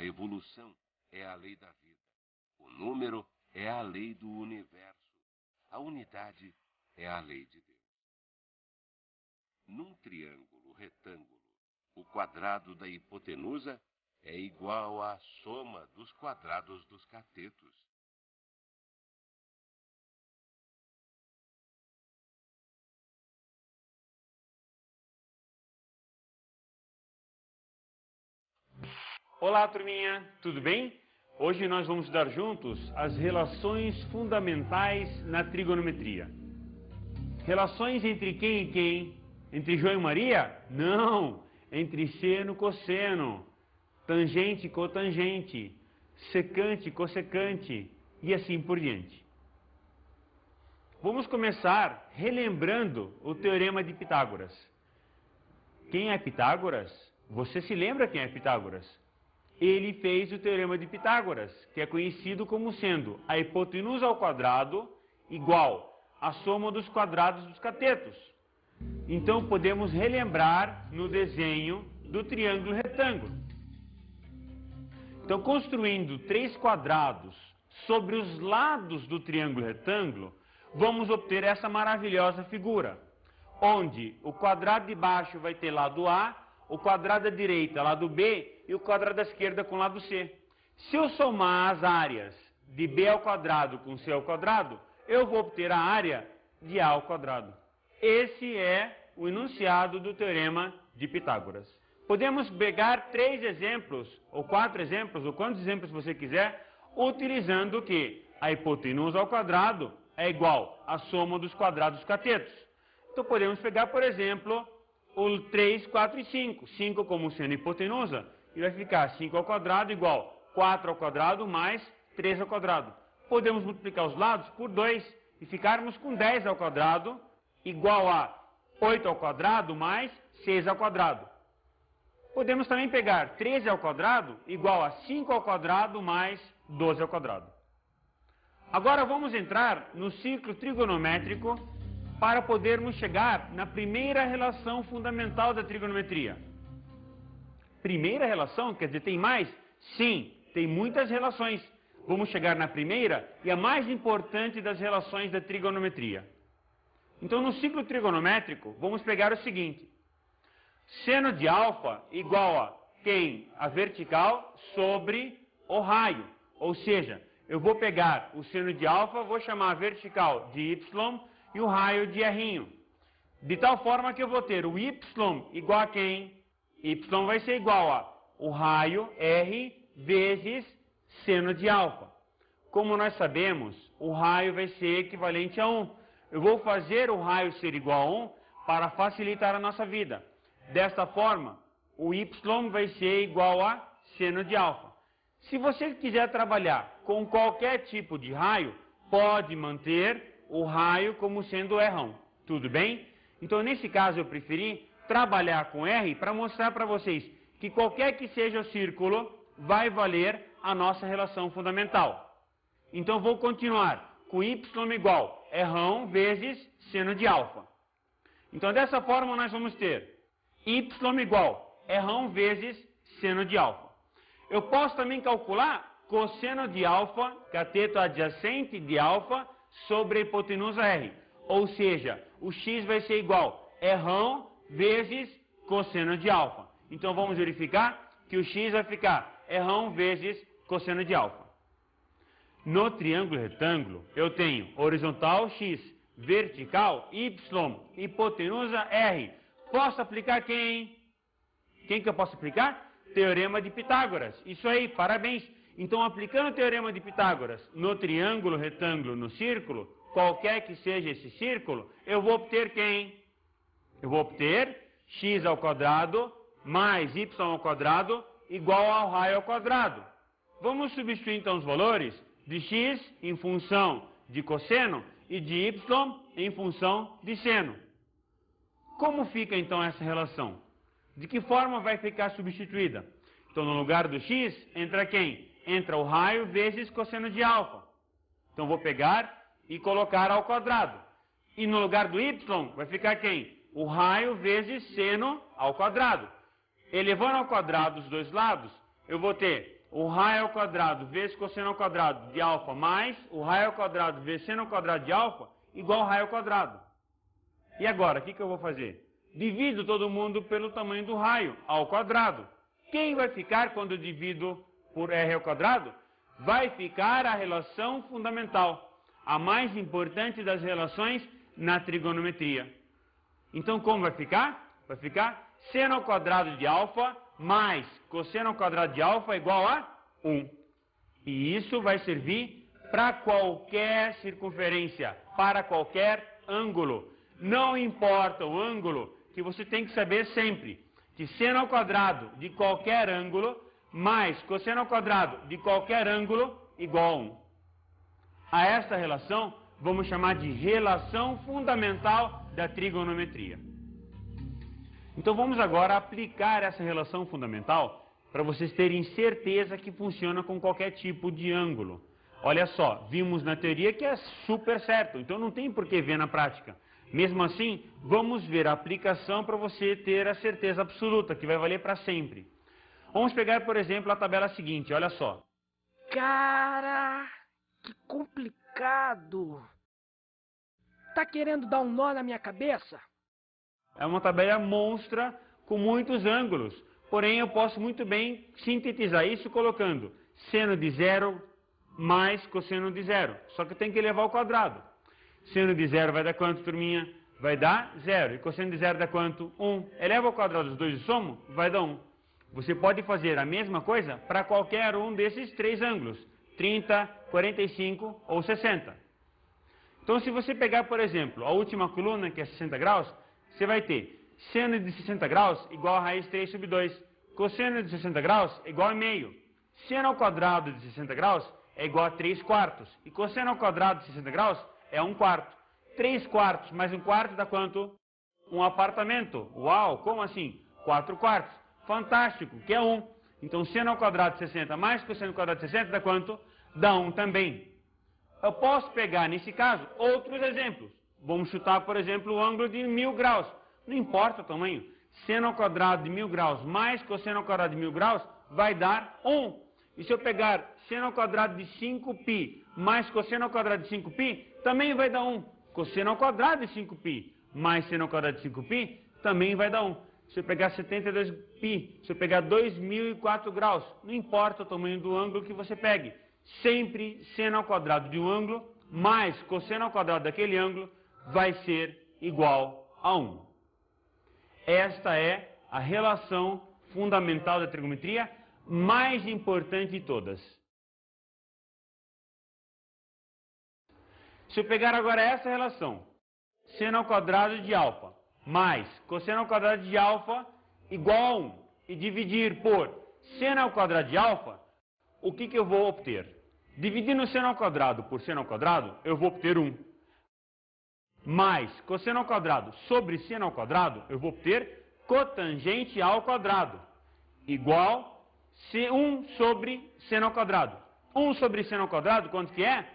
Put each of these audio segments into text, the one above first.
A evolução é a lei da vida. O número é a lei do universo. A unidade é a lei de Deus. Num triângulo retângulo, o quadrado da hipotenusa é igual à soma dos quadrados dos catetos. Olá, turminha, tudo bem? Hoje nós vamos estudar juntos as relações fundamentais na trigonometria. Relações entre quem e quem? Entre João e Maria? Não! Entre seno e cosseno, tangente e cotangente, secante e cossecante e assim por diante. Vamos começar relembrando o Teorema de Pitágoras. Quem é Pitágoras? Você se lembra quem é Pitágoras? Ele fez o Teorema de Pitágoras, que é conhecido como sendo a hipotenusa ao quadrado igual à soma dos quadrados dos catetos. Então podemos relembrar no desenho do triângulo retângulo. Então, construindo três quadrados sobre os lados do triângulo retângulo, vamos obter essa maravilhosa figura, onde o quadrado de baixo vai ter lado A, o quadrado da direita lado B e o quadrado da esquerda com lado C. Se eu somar as áreas de B ao quadrado com C ao quadrado, eu vou obter a área de A ao quadrado. Esse é o enunciado do Teorema de Pitágoras. Podemos pegar 3 exemplos, ou 4 exemplos, ou quantos exemplos você quiser, utilizando que a hipotenusa ao quadrado é igual à soma dos quadrados dos catetos. Então podemos pegar, por exemplo, o 3, 4 e 5. 5 como sendo hipotenusa, e vai ficar 5 ao quadrado igual 4 ao quadrado mais 3 ao quadrado. Podemos multiplicar os lados por 2 e ficarmos com 10 ao quadrado igual a 8 ao quadrado mais 6 ao quadrado. Podemos também pegar 13 ao quadrado igual a 5 ao quadrado mais 12 ao quadrado. Agora vamos entrar no ciclo trigonométrico para podermos chegar na primeira relação fundamental da trigonometria. Primeira relação? Quer dizer, tem mais? Sim, tem muitas relações. Vamos chegar na primeira e a mais importante das relações da trigonometria. Então, no ciclo trigonométrico, vamos pegar o seguinte. Seno de alfa igual a quem? A vertical sobre o raio. Ou seja, eu vou pegar o seno de alfa, vou chamar a vertical de y e o raio de R. De tal forma que eu vou ter o y igual a quem? Y vai ser igual a o raio R vezes seno de alfa. Como nós sabemos, o raio vai ser equivalente a 1. Eu vou fazer o raio ser igual a 1 para facilitar a nossa vida. Desta forma, o y vai ser igual a seno de alfa. Se você quiser trabalhar com qualquer tipo de raio, pode manter o raio como sendo R1. Tudo bem? Então, nesse caso, eu preferi trabalhar com R para mostrar para vocês que qualquer que seja o círculo, vai valer a nossa relação fundamental. Então, vou continuar com y igual R1 vezes seno de alfa. Então, dessa forma, nós vamos ter y igual R1 vezes seno de alfa. Eu posso também calcular cosseno de alfa, cateto adjacente de alfa, sobre a hipotenusa R. Ou seja, o x vai ser igual a R1 vezes cosseno de alfa. Então vamos verificar que o x vai ficar R1 vezes cosseno de alfa. No triângulo retângulo, eu tenho horizontal x, vertical y, hipotenusa R. Posso aplicar quem? Quem que eu posso aplicar? Teorema de Pitágoras. Isso aí, parabéns. Então, aplicando o Teorema de Pitágoras no triângulo, retângulo, no círculo, qualquer que seja esse círculo, eu vou obter quem? Eu vou obter x ao quadrado mais y ao quadrado igual ao raio ao quadrado. Vamos substituir então os valores de x em função de cosseno e de y em função de seno. Como fica então essa relação? De que forma vai ficar substituída? Então, no lugar do x, entra quem? Entra o raio vezes cosseno de alfa. Então, vou pegar e colocar ao quadrado. E no lugar do y, vai ficar quem? O raio vezes seno ao quadrado. Elevando ao quadrado os dois lados, eu vou ter o raio ao quadrado vezes cosseno ao quadrado de alfa mais o raio ao quadrado vezes seno ao quadrado de alfa igual ao raio ao quadrado. E agora, o que eu vou fazer? Divido todo mundo pelo tamanho do raio ao quadrado. Quem vai ficar quando eu divido por r ao quadrado? Vai ficar a relação fundamental, a mais importante das relações na trigonometria. Então, como vai ficar? Vai ficar seno ao quadrado de alfa mais cosseno ao quadrado de alfa igual a 1. E isso vai servir para qualquer circunferência, para qualquer ângulo. Não importa o ângulo, que você tem que saber sempre que seno ao quadrado de qualquer ângulo mais cosseno ao quadrado de qualquer ângulo igual a 1. A esta relação vamos chamar de relação fundamental da trigonometria. Então vamos agora aplicar essa relação fundamental para vocês terem certeza que funciona com qualquer tipo de ângulo. Olha só, vimos na teoria que é super certo, então não tem por que ver na prática. Mesmo assim, vamos ver a aplicação para você ter a certeza absoluta, que vai valer para sempre. Vamos pegar, por exemplo, a tabela seguinte, olha só. Cara, que complicado. Tá querendo dar um nó na minha cabeça? É uma tabela monstra com muitos ângulos, porém eu posso muito bem sintetizar isso colocando seno de zero mais cosseno de zero, só que eu tenho que elevar ao quadrado. Seno de zero vai dar quanto, turminha? Vai dar 0. E cosseno de zero dá quanto? 1. Eleva ao quadrado os dois e somo, vai dar 1. Você pode fazer a mesma coisa para qualquer um desses três ângulos, 30, 45 ou 60. Então, se você pegar, por exemplo, a última coluna, que é 60 graus, você vai ter seno de 60 graus igual a raiz 3 sobre 2. Cosseno de 60 graus é igual a meio. Seno ao quadrado de 60 graus é igual a 3 quartos. E cosseno ao quadrado de 60 graus é 1 quarto. 3 quartos mais 1 quarto dá quanto? Um apartamento. Uau, como assim? 4 quartos. Fantástico, que é 1. Então, seno ao quadrado de 60 mais cosseno ao quadrado de 60 dá quanto? Dá 1 também. Eu posso pegar, nesse caso, outros exemplos. Vamos chutar, por exemplo, o ângulo de 1000 graus. Não importa o tamanho. Seno ao quadrado de 1000 graus mais cosseno ao quadrado de 1000 graus vai dar 1. E se eu pegar seno ao quadrado de 5π mais cosseno ao quadrado de 5π, também vai dar 1. Cosseno ao quadrado de 5π mais seno ao quadrado de 5π, também vai dar 1. Se eu pegar 72π, se eu pegar 2004 graus, não importa o tamanho do ângulo que você pegue. Sempre seno ao quadrado de um ângulo mais cosseno ao quadrado daquele ângulo vai ser igual a 1. Esta é a relação fundamental da trigonometria, mais importante de todas. Se eu pegar agora essa relação, seno ao quadrado de alfa mais cosseno ao quadrado de alfa igual a 1, e dividir por seno ao quadrado de alfa, o que eu vou obter? Dividindo seno ao quadrado por seno ao quadrado, eu vou obter 1. Mais cosseno ao quadrado sobre seno ao quadrado, eu vou obter cotangente ao quadrado, igual 1 sobre seno ao quadrado. 1 sobre seno ao quadrado, quanto que é?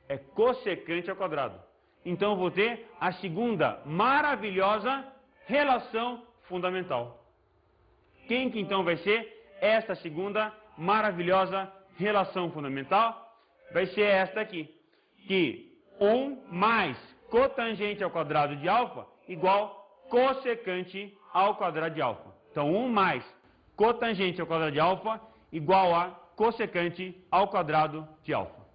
É cossecante ao quadrado. Então eu vou ter a segunda maravilhosa relação fundamental. Quem que então vai ser esta segunda maravilhosa relação fundamental? Vai ser esta aqui, que 1 mais cotangente ao quadrado de alfa igual cossecante ao quadrado de alfa. Então 1 mais cotangente ao quadrado de alfa igual a cossecante ao quadrado de alfa.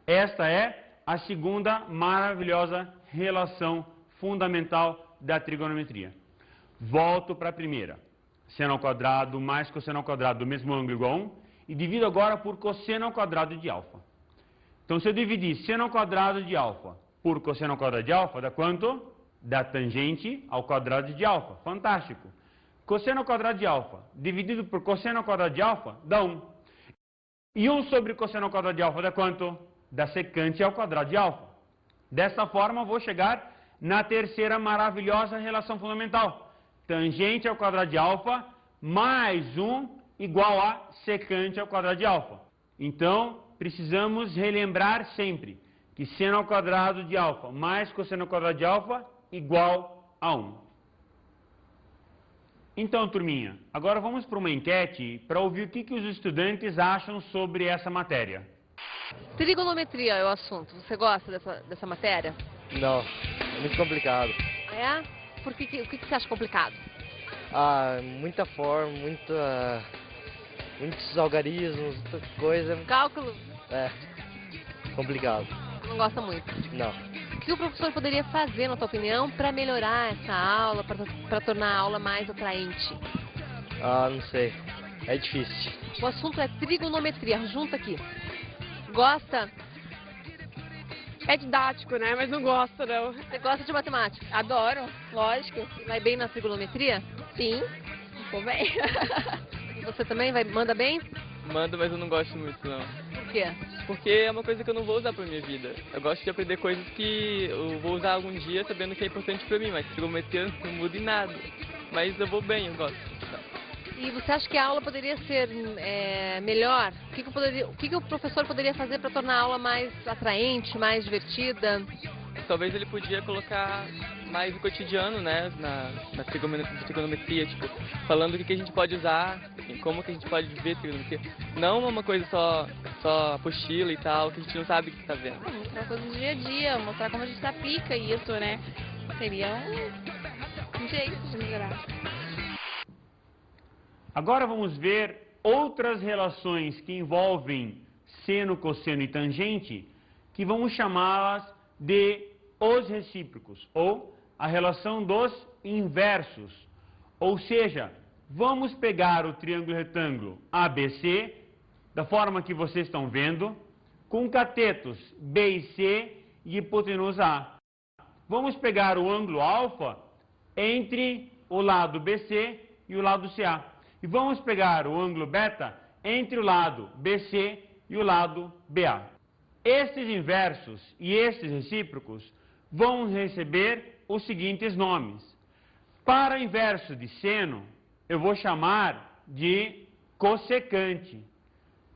Esta é a segunda maravilhosa relação fundamental da trigonometria. Volto para a primeira. Seno ao quadrado mais cosseno ao quadrado do mesmo ângulo igual a 1. E divido agora por cosseno ao quadrado de alfa. Então, se eu dividir seno ao quadrado de alfa por cosseno ao quadrado de alfa, dá quanto? Dá tangente ao quadrado de alfa. Fantástico. Cosseno ao quadrado de alfa dividido por cosseno ao quadrado de alfa dá 1. E 1 sobre cosseno ao quadrado de alfa dá quanto? Dá secante ao quadrado de alfa. Dessa forma, eu vou chegar na terceira maravilhosa relação fundamental. Tangente ao quadrado de alfa mais 1 igual a secante ao quadrado de alfa. Então, precisamos relembrar sempre que seno ao quadrado de alfa mais cosseno ao quadrado de alfa igual a 1. Então, turminha, agora vamos para uma enquete para ouvir o que os estudantes acham sobre essa matéria. Trigonometria é o assunto. Você gosta dessa matéria? Não, é muito complicado. É? O que você acha complicado? Muita forma, muitos algarismos, muita coisa. Cálculo? É, complicado. Não gosta muito. Não. O que o professor poderia fazer, na tua opinião, para melhorar essa aula, para tornar a aula mais atraente? Não sei. É difícil. O assunto é trigonometria. Junta aqui. Gosta? É didático, né? Mas não gosto, não. Você gosta de matemática? Adoro, lógico. Vai bem na trigonometria? Sim, tô bem. E você também manda bem? Mando, mas eu não gosto muito, não. Por quê? Porque é uma coisa que eu não vou usar pra minha vida. Eu gosto de aprender coisas que eu vou usar algum dia sabendo que é importante pra mim, mas trigonometria não muda em nada. Mas eu vou bem, eu gosto. E você acha que a aula poderia ser melhor? O que o professor poderia fazer para tornar a aula mais atraente, mais divertida? Talvez ele podia colocar mais o cotidiano, né, na trigonometria, tipo, falando o que a gente pode usar, como que a gente pode ver trigonometria. Não uma coisa só apostila e tal, que a gente não sabe o que está vendo. Mostrar coisas do dia a dia, mostrar como a gente aplica isso, né? Seria um jeito de melhorar. Agora vamos ver outras relações que envolvem seno, cosseno e tangente, que vamos chamá-las de os recíprocos, ou a relação dos inversos. Ou seja, vamos pegar o triângulo retângulo ABC, da forma que vocês estão vendo, com catetos B e C e hipotenusa A. Vamos pegar o ângulo alfa entre o lado BC e o lado CA. E vamos pegar o ângulo beta entre o lado BC e o lado BA. Estes inversos e estes recíprocos vão receber os seguintes nomes. Para inverso de seno, eu vou chamar de cossecante.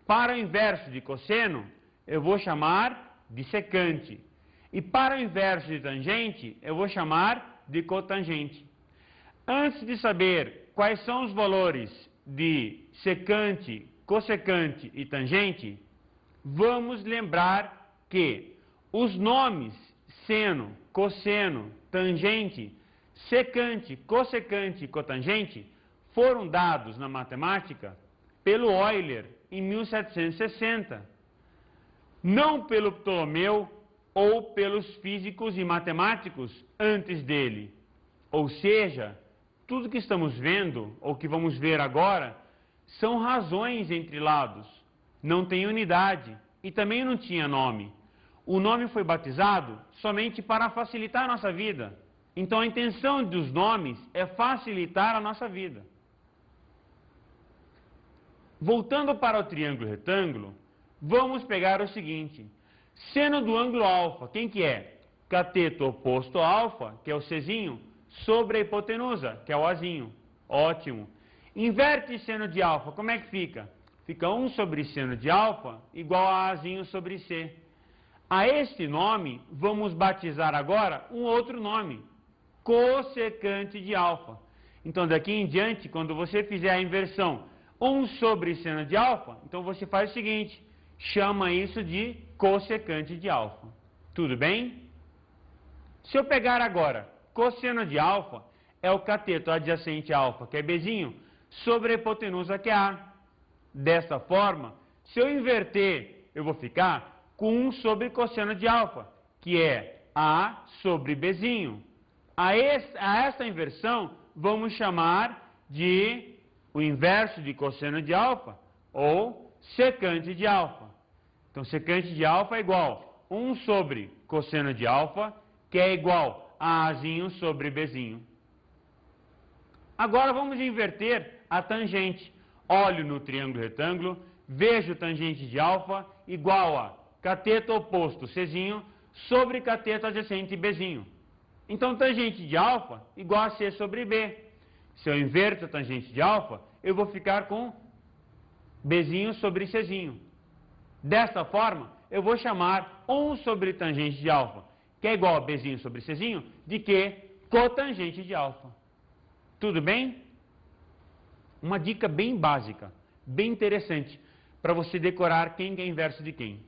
Para inverso de cosseno, eu vou chamar de secante. E para o inverso de tangente, eu vou chamar de cotangente. Antes de saber quais são os valores de secante, cossecante e tangente, vamos lembrar que os nomes seno, cosseno, tangente, secante, cossecante e cotangente foram dados na matemática pelo Euler em 1760, não pelo Ptolomeu ou pelos físicos e matemáticos antes dele. Ou seja, tudo que estamos vendo, ou que vamos ver agora, são razões entre lados. Não tem unidade e também não tinha nome. O nome foi batizado somente para facilitar a nossa vida. Então a intenção dos nomes é facilitar a nossa vida. Voltando para o triângulo retângulo, vamos pegar o seguinte. Seno do ângulo alfa, quem que é? Cateto oposto a alfa, que é o Czinho, sobre a hipotenusa, que é o Azinho. Ótimo. Inverte seno de alfa, como é que fica? Fica 1 sobre seno de alfa igual a Azinho sobre C. A este nome, vamos batizar agora um outro nome, cossecante de alfa. Então, daqui em diante, quando você fizer a inversão 1 sobre seno de alfa, então você faz o seguinte, chama isso de cossecante de alfa. Tudo bem? Se eu pegar agora cosseno de alfa, é o cateto adjacente a alfa, que é Bzinho, sobre a hipotenusa, que é A. Dessa forma, se eu inverter, eu vou ficar com 1 sobre cosseno de alfa, que é A sobre Bzinho. A essa inversão, vamos chamar de o inverso de cosseno de alfa, ou secante de alfa. Então, secante de alfa é igual a 1 sobre cosseno de alfa, que é igual a Azinho sobre Bzinho. Agora vamos inverter a tangente. Olho no triângulo retângulo, vejo tangente de alfa igual a cateto oposto Czinho sobre cateto adjacente Bzinho. Então, tangente de alfa igual a C sobre B. Se eu inverto a tangente de alfa, eu vou ficar com Bzinho sobre Czinho. Desta forma, eu vou chamar 1 sobre tangente de alfa, que é igual a Bzinho sobre Czinho, de que? Cotangente de alfa. Tudo bem? Uma dica bem básica, bem interessante, para você decorar quem é inverso de quem.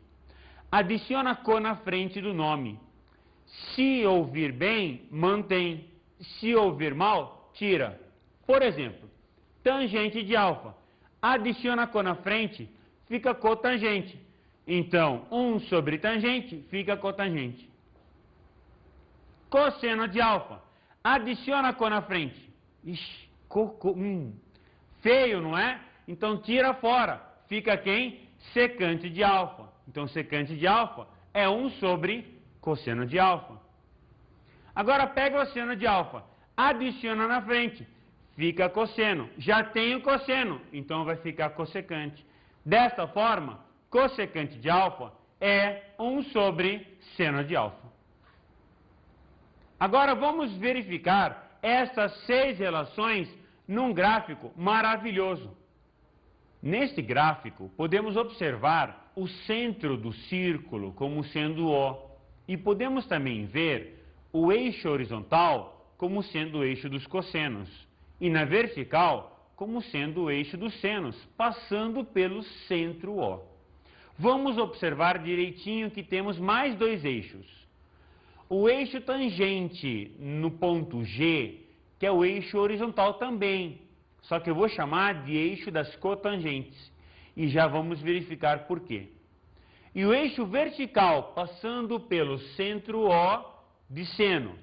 Adiciona co na frente do nome. Se ouvir bem, mantém. Se ouvir mal, tira. Por exemplo, tangente de alfa. Adiciona co na frente, fica cotangente. Então, 1 sobre tangente fica cotangente. Cosseno de alfa. Adiciona co na frente. Ixi, feio, não é? Então, tira fora. Fica quem? Secante de alfa. Então, secante de alfa é 1 sobre cosseno de alfa. Agora, pega o seno de alfa. Adiciona na frente. Fica cosseno. Já tem o cosseno, então vai ficar cossecante. Desta forma, cossecante de alfa é 1 sobre seno de alfa. Agora vamos verificar essas 6 relações num gráfico maravilhoso. Neste gráfico, podemos observar o centro do círculo como sendo O. E podemos também ver o eixo horizontal como sendo o eixo dos cossenos. E na vertical, como sendo o eixo dos senos, passando pelo centro O. Vamos observar direitinho que temos mais 2 eixos. O eixo tangente no ponto G, que é o eixo horizontal também, só que eu vou chamar de eixo das cotangentes. E já vamos verificar por quê. E o eixo vertical passando pelo centro O de seno.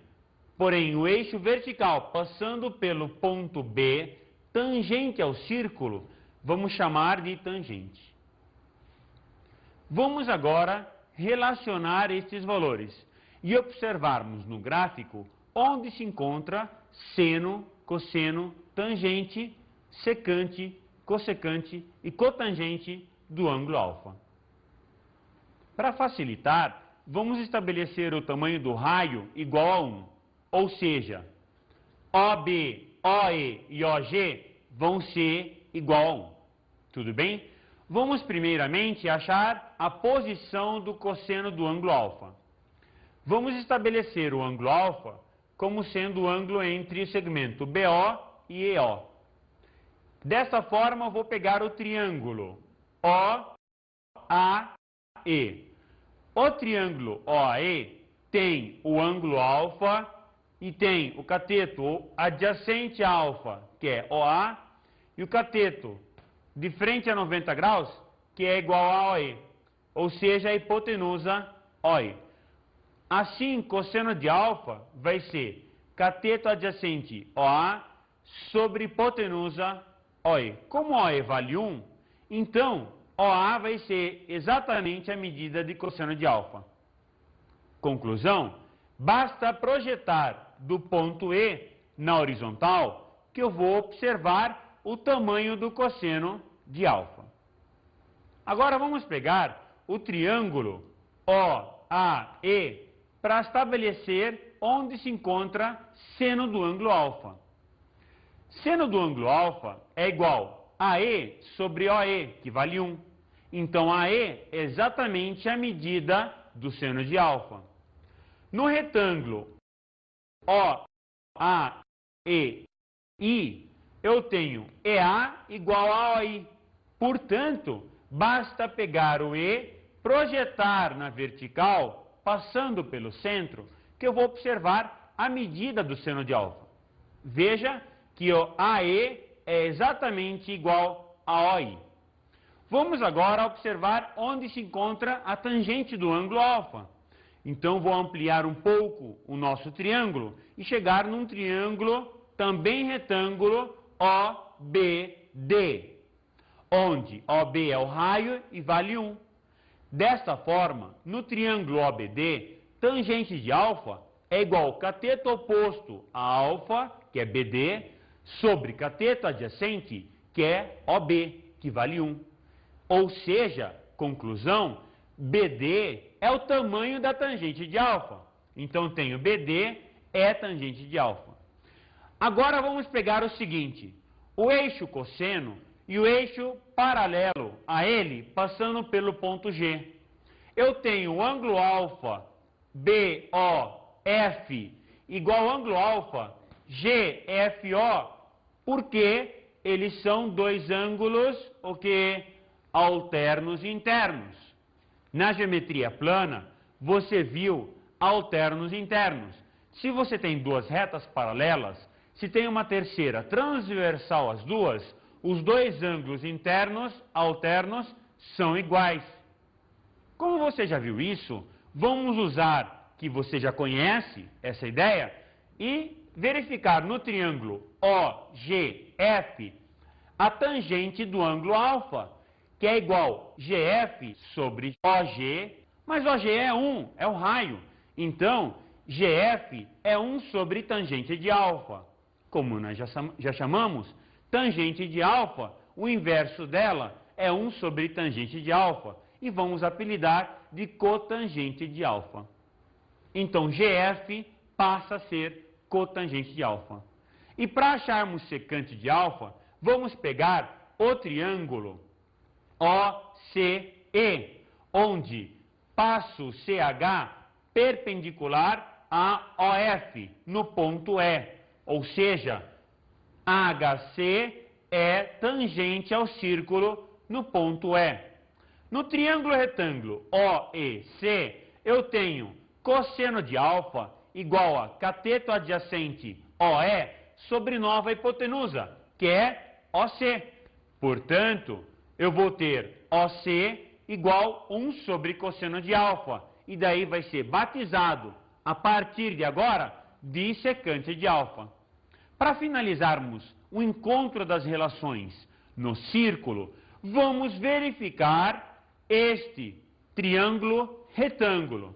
Porém, o eixo vertical passando pelo ponto B, tangente ao círculo, vamos chamar de tangente. Vamos agora relacionar estes valores e observarmos no gráfico onde se encontra seno, cosseno, tangente, secante, cossecante e cotangente do ângulo alfa. Para facilitar, vamos estabelecer o tamanho do raio igual a 1. Ou seja, OB, OE e OG vão ser igual a 1. Tudo bem? Vamos primeiramente achar a posição do cosseno do ângulo alfa. Vamos estabelecer o ângulo alfa como sendo o ângulo entre o segmento BO e EO. Dessa forma, eu vou pegar o triângulo OAE. O triângulo OAE tem o ângulo alfa e tem o cateto adjacente a alfa, que é OA, e o cateto de frente a 90 graus, que é igual a OE, ou seja, a hipotenusa OE. Assim, cosseno de alfa vai ser cateto adjacente OA sobre hipotenusa OE. Como OE vale 1, então OA vai ser exatamente a medida de cosseno de alfa. Conclusão, basta projetar do ponto E na horizontal que eu vou observar o tamanho do cosseno de alfa. Agora vamos pegar o triângulo OAE para estabelecer onde se encontra seno do ângulo alfa. Seno do ângulo alfa é igual a E sobre OE, que vale 1. Então, AE é exatamente a medida do seno de alfa. No retângulo OAEI, eu tenho EA igual a OI. Portanto, basta pegar o E, projetar na vertical, passando pelo centro, que eu vou observar a medida do seno de alfa. Veja que o AE é exatamente igual a OI. Vamos agora observar onde se encontra a tangente do ângulo alfa. Então, vou ampliar um pouco o nosso triângulo e chegar num triângulo também retângulo OBD, onde OB é o raio e vale 1. Desta forma, no triângulo OBD, tangente de alfa é igual ao cateto oposto a alfa, que é BD, sobre cateto adjacente, que é OB, que vale 1. Ou seja, conclusão, BD é o tamanho da tangente de alfa. Então, tenho BD é tangente de alfa. Agora, vamos pegar o seguinte, o eixo cosseno e o eixo paralelo a ele, passando pelo ponto G. Eu tenho o ângulo alfa BOF igual ao ângulo alfa GFO, porque eles são dois ângulos, o que? Alternos internos. Na geometria plana, você viu alternos internos. Se você tem duas retas paralelas, se tem uma terceira transversal às duas, os dois ângulos internos, alternos, são iguais. Como você já viu isso, vamos usar, que você já conhece essa ideia, e verificar no triângulo OGF a tangente do ângulo alfa, que é igual GF sobre OG, mas OG é 1, é o raio. Então, GF é 1 sobre tangente de alfa. Como nós já chamamos, tangente de alfa, o inverso dela é 1 sobre tangente de alfa. E vamos apelidar de cotangente de alfa. Então, GF passa a ser cotangente de alfa. E para acharmos secante de alfa, vamos pegar o triângulo OCE, onde passo CH perpendicular a OF, no ponto E. Ou seja, HC é tangente ao círculo no ponto E. No triângulo retângulo OEC, eu tenho cosseno de alfa igual a cateto adjacente OE sobre nova hipotenusa, que é OC. Portanto, eu vou ter OC igual 1 sobre cosseno de alfa. E daí vai ser batizado, a partir de agora, de secante de alfa. Para finalizarmos o encontro das relações no círculo, vamos verificar este triângulo retângulo,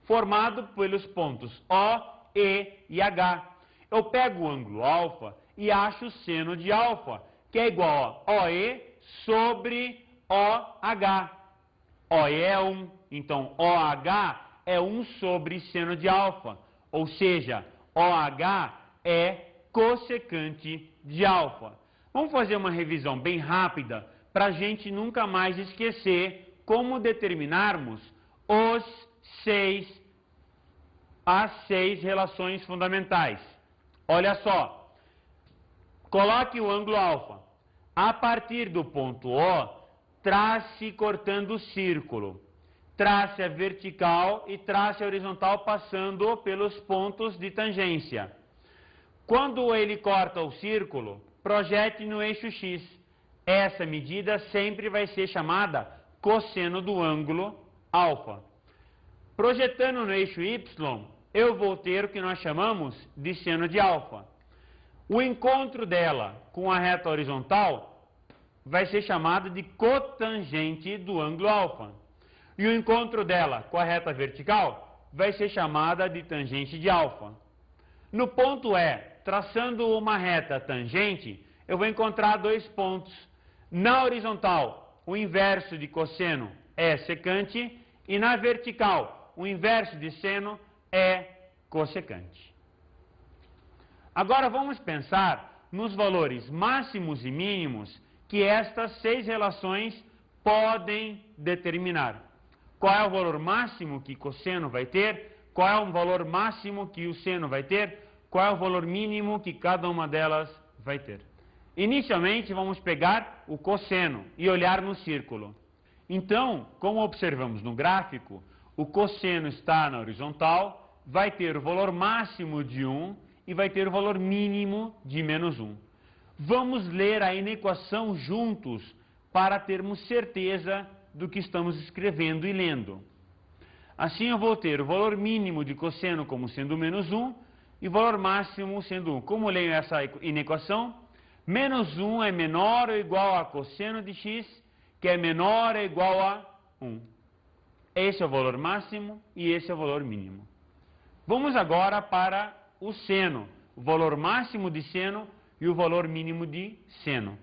formado pelos pontos O, E e H. Eu pego o ângulo alfa e acho o seno de alfa, que é igual a OE sobre OH. OE é 1, então OH é 1 sobre seno de alfa, ou seja, OH é cossecante de alfa. Vamos fazer uma revisão bem rápida para a gente nunca mais esquecer como determinarmos as 6 relações fundamentais. Olha só, coloque o ângulo alfa. A partir do ponto O, trace cortando o círculo. Trace a vertical e trace a horizontal passando pelos pontos de tangência. Quando ele corta o círculo, projete no eixo X. Essa medida sempre vai ser chamada cosseno do ângulo alfa. Projetando no eixo Y, eu vou ter o que nós chamamos de seno de alfa. O encontro dela com a reta horizontal vai ser chamado de cotangente do ângulo alfa. E o encontro dela com a reta vertical vai ser chamada de tangente de alfa. No ponto E, traçando uma reta tangente, eu vou encontrar dois pontos. Na horizontal, o inverso de cosseno é secante, e na vertical, o inverso de seno é cossecante. Agora vamos pensar nos valores máximos e mínimos que estas 6 relações podem determinar. Qual é o valor máximo que cosseno vai ter? Qual é o valor máximo que o seno vai ter? Qual é o valor mínimo que cada uma delas vai ter? Inicialmente, vamos pegar o cosseno e olhar no círculo. Então, como observamos no gráfico, o cosseno está na horizontal, vai ter o valor máximo de 1 e vai ter o valor mínimo de menos 1. Vamos ler a inequação juntos para termos certeza do que estamos escrevendo e lendo. Assim eu vou ter o valor mínimo de cosseno como sendo menos 1 e o valor máximo sendo 1. Como eu leio essa inequação? Menos 1 é menor ou igual a cosseno de x, que é menor ou igual a 1. Esse é o valor máximo e esse é o valor mínimo. Vamos agora para o seno, o valor máximo de seno e o valor mínimo de seno.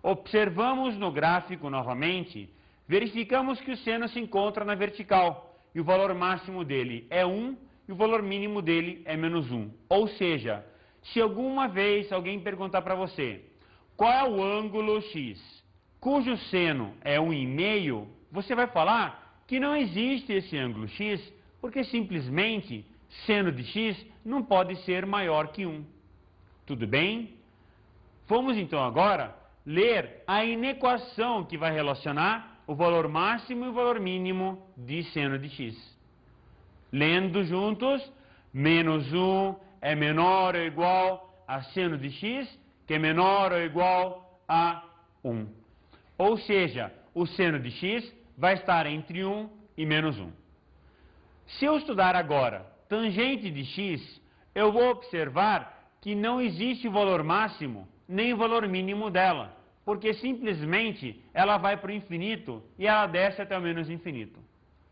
Observamos no gráfico novamente, verificamos que o seno se encontra na vertical e o valor máximo dele é 1 e o valor mínimo dele é menos 1. Ou seja, se alguma vez alguém perguntar para você qual é o ângulo x, cujo seno é 1,5, você vai falar que não existe esse ângulo x, porque simplesmente seno de x não pode ser maior que 1. Tudo bem? Vamos então agora ler a inequação que vai relacionar o valor máximo e o valor mínimo de seno de x. Lendo juntos, menos 1 é menor ou igual a seno de x, que é menor ou igual a 1. Ou seja, o seno de x vai estar entre 1 e menos 1. Se eu estudar agora tangente de x, eu vou observar que não existe o valor máximo nem o valor mínimo dela, porque simplesmente ela vai para o infinito e ela desce até o menos infinito.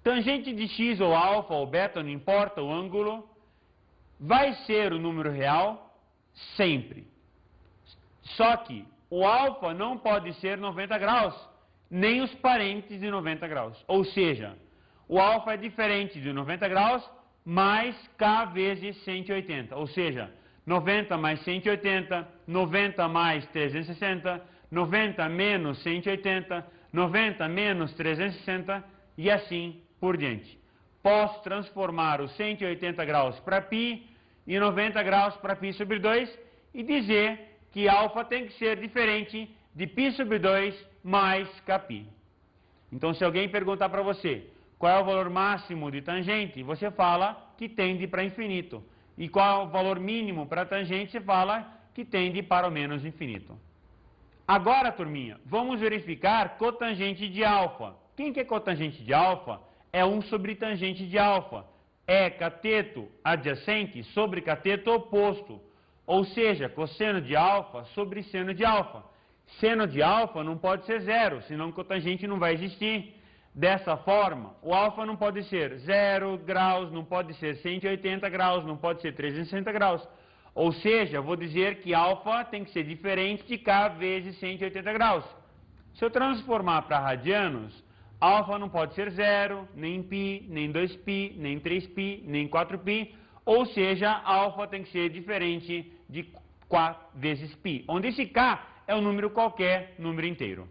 Tangente de x ou alfa ou beta, não importa o ângulo, vai ser o número real sempre. Só que o alfa não pode ser 90 graus, nem os parentes de 90 graus. Ou seja, o alfa é diferente de 90 graus mais k vezes 180. Ou seja, 90 mais 180, 90 mais 360, 90 menos 180, 90 menos 360 e assim por diante. Posso transformar os 180 graus para π e 90 graus para π sobre 2 e dizer que alfa tem que ser diferente de π sobre 2 mais kπ. Então, se alguém perguntar para você qual é o valor máximo de tangente, você fala que tende para infinito. E qual é o valor mínimo para tangente, você fala que tende para o menos infinito. Agora, turminha, vamos verificar cotangente de alfa. Quem que é cotangente de alfa? É 1 sobre tangente de alfa. É cateto adjacente sobre cateto oposto. Ou seja, cosseno de alfa sobre seno de alfa. Seno de alfa não pode ser zero, senão cotangente não vai existir. Dessa forma, o alfa não pode ser 0 graus, não pode ser 180 graus, não pode ser 360 graus. Ou seja, vou dizer que alfa tem que ser diferente de k vezes 180 graus. Se eu transformar para radianos, alfa não pode ser 0, nem π, nem 2π, nem 3π, nem 4π. Ou seja, alfa tem que ser diferente de k vezes π, onde esse k é um número qualquer, número inteiro.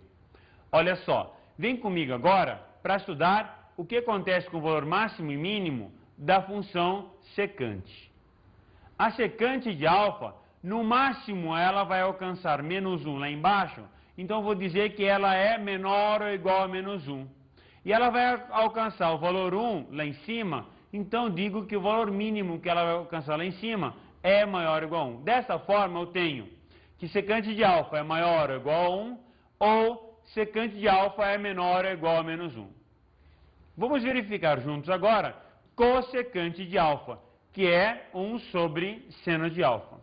Olha só, vem comigo agora para estudar o que acontece com o valor máximo e mínimo da função secante. A secante de alfa, no máximo ela vai alcançar menos 1 lá embaixo, então eu vou dizer que ela é menor ou igual a menos 1. E ela vai alcançar o valor 1 lá em cima, então digo que o valor mínimo que ela vai alcançar lá em cima é maior ou igual a 1. Dessa forma eu tenho que secante de alfa é maior ou igual a 1, ou secante de alfa é menor ou igual a menos 1. Vamos verificar juntos agora cossecante de alfa, que é 1 sobre seno de alfa.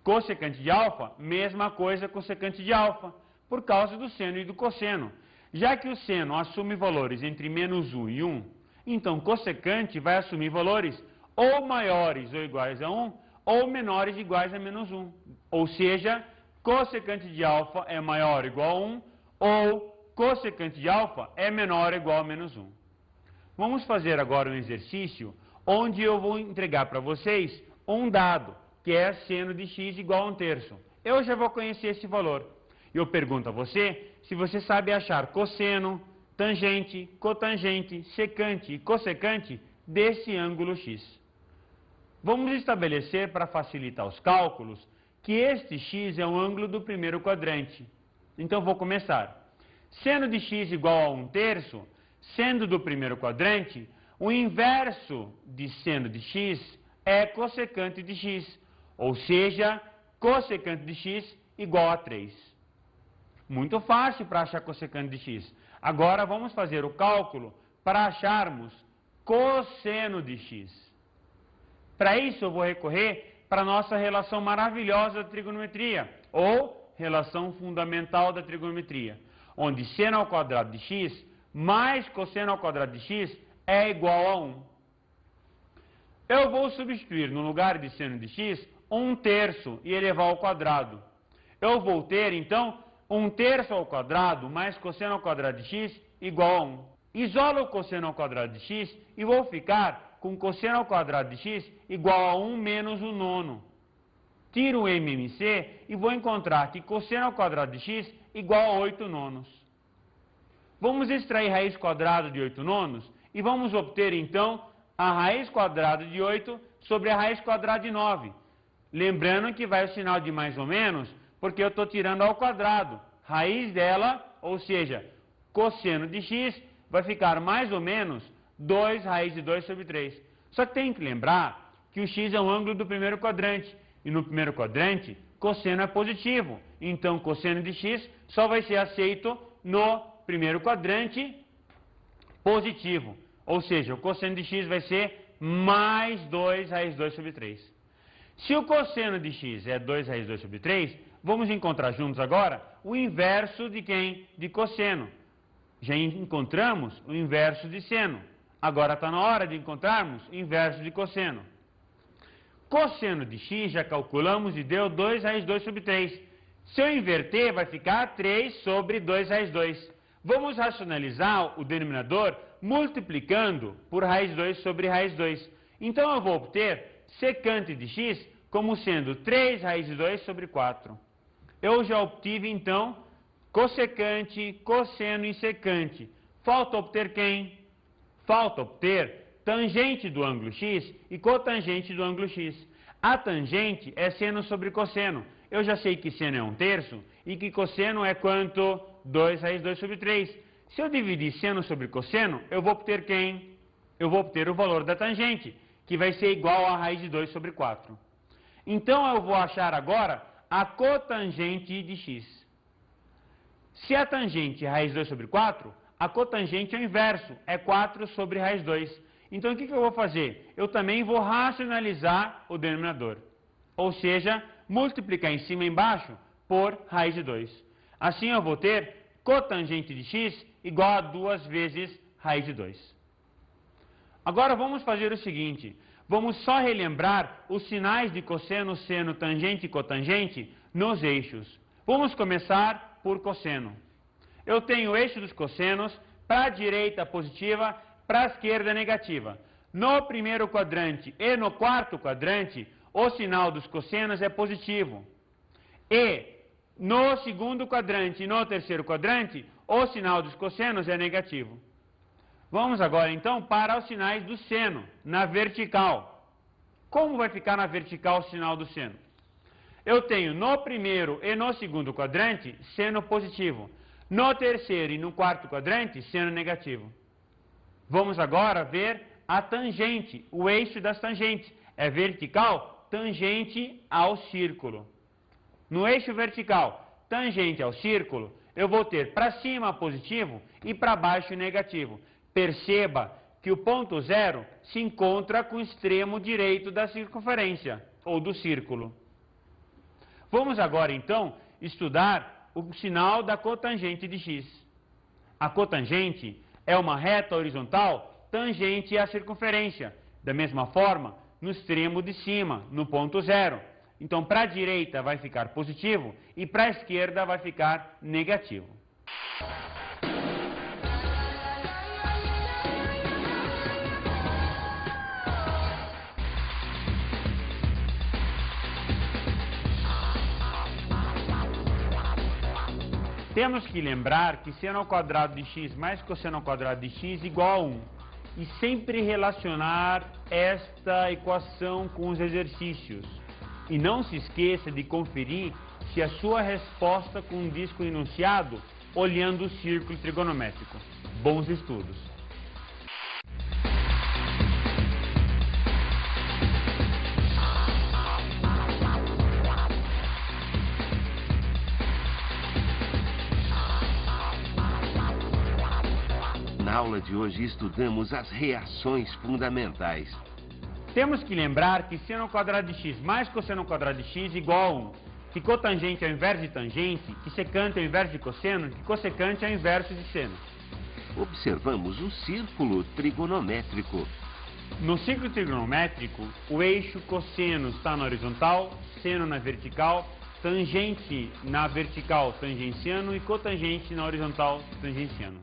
Cossecante de alfa, mesma coisa cossecante de alfa, por causa do seno e do cosseno. Já que o seno assume valores entre menos 1 e 1, então cossecante vai assumir valores ou maiores ou iguais a 1, ou menores iguais a menos 1. Ou seja, cossecante de alfa é maior ou igual a 1, ou cossecante de alfa é menor ou igual a menos 1. Vamos fazer agora um exercício onde eu vou entregar para vocês um dado, que é seno de x igual a 1/3. Eu já vou conhecer esse valor. Eu pergunto a você se você sabe achar cosseno, tangente, cotangente, secante e cossecante desse ângulo x. Vamos estabelecer, para facilitar os cálculos, que este x é um ângulo do primeiro quadrante. Então, vou começar. Seno de x igual a 1/3, sendo do primeiro quadrante, o inverso de seno de x é cossecante de x, ou seja, cossecante de x igual a 3. Muito fácil para achar cossecante de x. Agora, vamos fazer o cálculo para acharmos cosseno de x. Para isso, eu vou recorrer para a nossa relação maravilhosa da trigonometria, ou relação fundamental da trigonometria, onde seno ao quadrado de x mais cosseno ao quadrado de x é igual a 1. Eu vou substituir no lugar de seno de x 1/3 e elevar ao quadrado. Eu vou ter, então, 1/3 ao quadrado mais cosseno ao quadrado de x igual a 1. Isolo o cosseno ao quadrado de x e vou ficar com cosseno ao quadrado de x igual a 1 menos o nono. Tiro o MMC e vou encontrar que cosseno ao quadrado de x igual a 8 nonos. Vamos extrair raiz quadrada de 8 nonos e vamos obter, então, a raiz quadrada de 8 sobre a raiz quadrada de 9. Lembrando que vai o sinal de mais ou menos, porque eu estou tirando ao quadrado. Raiz dela, ou seja, cosseno de x, vai ficar mais ou menos 2 raiz de 2 sobre 3. Só que tem que lembrar que o x é um ângulo do primeiro quadrante. E no primeiro quadrante, cosseno é positivo. Então, cosseno de x só vai ser aceito no primeiro quadrante positivo. Ou seja, o cosseno de x vai ser mais 2 raiz de 2 sobre 3. Se o cosseno de x é 2 raiz de 2 sobre 3, vamos encontrar juntos agora o inverso de quem? De cosseno. Já encontramos o inverso de seno. Agora está na hora de encontrarmos o inverso de cosseno. Cosseno de x já calculamos e deu 2 raiz de 2 sobre 3. Se eu inverter, vai ficar 3 sobre 2 raiz de 2. Vamos racionalizar o denominador multiplicando por raiz de 2 sobre raiz de 2. Então eu vou obter secante de x como sendo 3 raiz de 2 sobre 4. Eu já obtive, então, cossecante, cosseno e secante. Falta obter quem? Falta obter tangente do ângulo x e cotangente do ângulo x. A tangente é seno sobre cosseno. Eu já sei que seno é 1/3 e que cosseno é quanto? 2 raiz de 2 sobre 3. Se eu dividir seno sobre cosseno, eu vou obter quem? Eu vou obter o valor da tangente, que vai ser igual a raiz de 2 sobre 4. Então, eu vou achar agora a cotangente de x. Se a tangente é raiz de 2 sobre 4, a cotangente é o inverso, é 4 sobre raiz de 2. Então, o que eu vou fazer? Eu também vou racionalizar o denominador. Ou seja, multiplicar em cima e embaixo por raiz de 2. Assim, eu vou ter cotangente de x igual a 2 vezes raiz de 2. Agora, vamos fazer o seguinte. Vamos só relembrar os sinais de cosseno, seno, tangente e cotangente nos eixos. Vamos começar por cosseno. Eu tenho o eixo dos cossenos, para a direita positiva, para a esquerda negativa. No primeiro quadrante e no quarto quadrante, o sinal dos cossenos é positivo. E no segundo quadrante e no terceiro quadrante, o sinal dos cossenos é negativo. Vamos agora, então, para os sinais do seno, na vertical. Como vai ficar na vertical o sinal do seno? Eu tenho no primeiro e no segundo quadrante, seno positivo. No terceiro e no quarto quadrante, seno negativo. Vamos agora ver a tangente, o eixo das tangentes. É vertical, tangente ao círculo. No eixo vertical, tangente ao círculo, eu vou ter para cima positivo e para baixo negativo. Perceba que o ponto zero se encontra com o extremo direito da circunferência, ou do círculo. Vamos agora, então, estudar o sinal da cotangente de x. A cotangente é uma reta horizontal tangente à circunferência. Da mesma forma, no extremo de cima, no ponto zero. Então, para a direita vai ficar positivo e para a esquerda vai ficar negativo. Temos que lembrar que seno ao quadrado de x mais cosseno ao quadrado de x igual a 1. E sempre relacionar esta equação com os exercícios. E não se esqueça de conferir se a sua resposta condiz com o enunciado olhando o círculo trigonométrico. Bons estudos! Na aula de hoje estudamos as reações fundamentais. Temos que lembrar que seno ao quadrado de x mais cosseno ao quadrado de x igual a 1. Que cotangente é o inverso de tangente, que secante é o inverso de cosseno, que cossecante é o inverso de seno. Observamos o círculo trigonométrico. No círculo trigonométrico, o eixo cosseno está na horizontal, seno na vertical, tangente na vertical tangenciano e cotangente na horizontal tangenciano.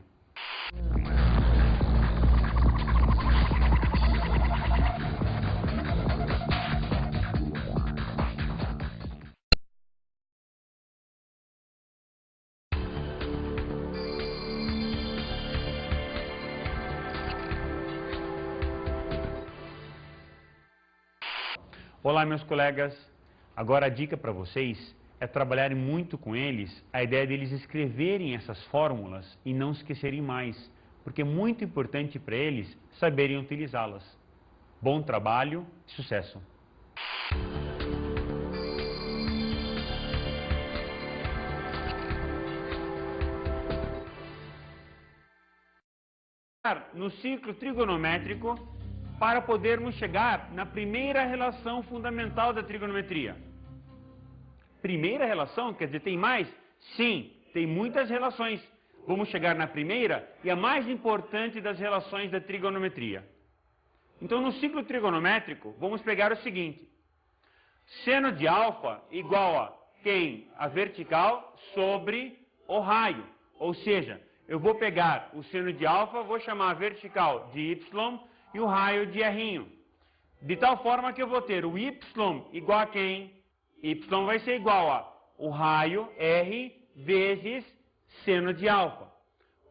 Olá, meus colegas. Agora a dica para vocês é trabalharem muito com eles a ideia deles escreverem essas fórmulas e não esquecerem mais, porque é muito importante para eles saberem utilizá-las. Bom trabalho, sucesso! No ciclo trigonométrico para podermos chegar na primeira relação fundamental da trigonometria. Primeira relação, quer dizer, tem mais? Sim, tem muitas relações. Vamos chegar na primeira e a mais importante das relações da trigonometria. Então, no ciclo trigonométrico, vamos pegar o seguinte. Seno de alfa igual a quem? A vertical sobre o raio. Ou seja, eu vou pegar o seno de alfa, vou chamar a vertical de y e o raio de r. De tal forma que eu vou ter o y igual a quem? Y vai ser igual a o raio r vezes seno de alfa.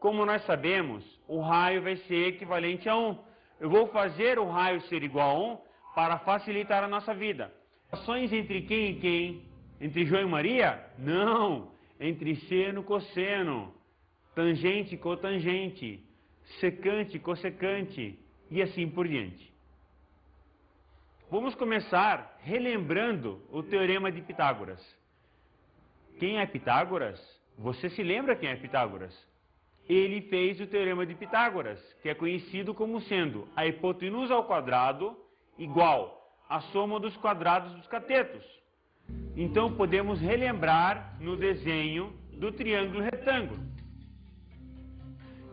Como nós sabemos, o raio vai ser equivalente a 1. Eu vou fazer o raio ser igual a 1 para facilitar a nossa vida. Relações entre quem e quem? Entre João e Maria? Não! Entre seno e cosseno, tangente e cotangente, secante e cossecante, e assim por diante. Vamos começar relembrando o Teorema de Pitágoras. Quem é Pitágoras? Você se lembra quem é Pitágoras? Ele fez o Teorema de Pitágoras, que é conhecido como sendo a hipotenusa ao quadrado igual à soma dos quadrados dos catetos. Então podemos relembrar no desenho do triângulo retângulo.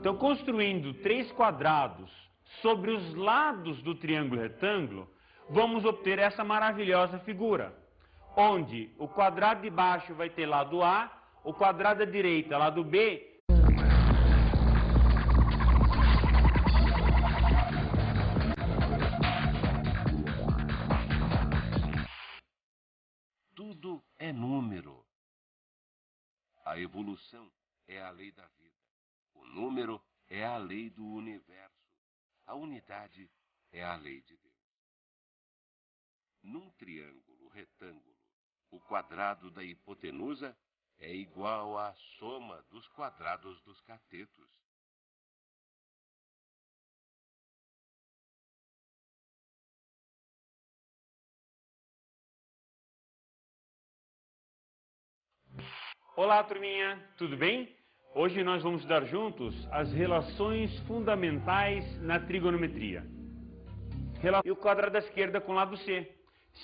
Então, construindo 3 quadrados sobre os lados do triângulo retângulo, vamos obter essa maravilhosa figura, onde o quadrado de baixo vai ter lado A, o quadrado da direita lado B. Tudo é número. A evolução é a lei da vida. O número é a lei do universo. A unidade é a lei de Deus. Num triângulo retângulo, o quadrado da hipotenusa é igual à soma dos quadrados dos catetos. Olá, turminha, tudo bem? Hoje nós vamos estudar juntos as relações fundamentais na trigonometria. E o quadrado da esquerda com o lado C.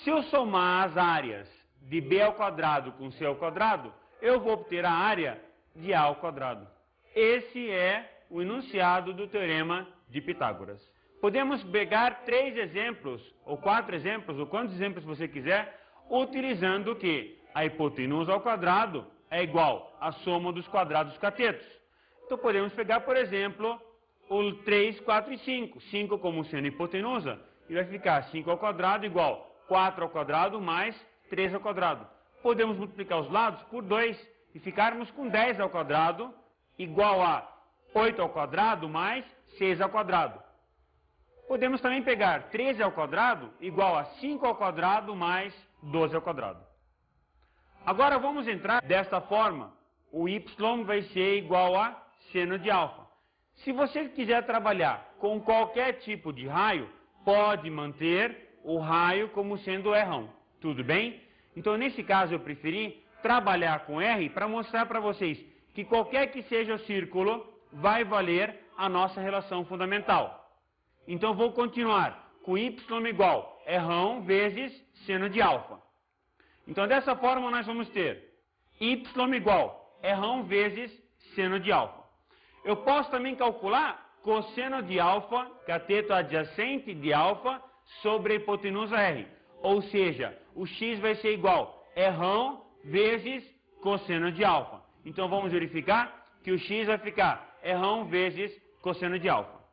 Se eu somar as áreas de B ao quadrado com C ao quadrado, eu vou obter a área de A ao quadrado. Esse é o enunciado do Teorema de Pitágoras. Podemos pegar 3 exemplos, ou 4 exemplos, ou quantos exemplos você quiser, utilizando o quê? A hipotenusa ao quadrado é igual à soma dos quadrados dos catetos. Então podemos pegar, por exemplo, o 3, 4 e 5. 5 como sendo hipotenusa, e vai ficar 5 ao quadrado igual 4 ao quadrado mais 3 ao quadrado. Podemos multiplicar os lados por 2 e ficarmos com 10 ao quadrado igual a 8 ao quadrado mais 6 ao quadrado. Podemos também pegar 13 ao quadrado igual a 5 ao quadrado mais 12 ao quadrado. Agora vamos entrar desta forma. O y vai ser igual a seno de alfa. Se você quiser trabalhar com qualquer tipo de raio, pode manter o raio como sendo R1. Tudo bem? Então, nesse caso, eu preferi trabalhar com R para mostrar para vocês que qualquer que seja o círculo, vai valer a nossa relação fundamental. Então, vou continuar com y igual R1 vezes seno de alfa. Então, dessa forma, nós vamos ter y igual R1 vezes seno de alfa. Eu posso também calcular cosseno de alfa, cateto adjacente de alfa, sobre a hipotenusa R. Ou seja, o x vai ser igual R1 vezes cosseno de alfa. Então, vamos verificar que o x vai ficar R1 vezes cosseno de alfa.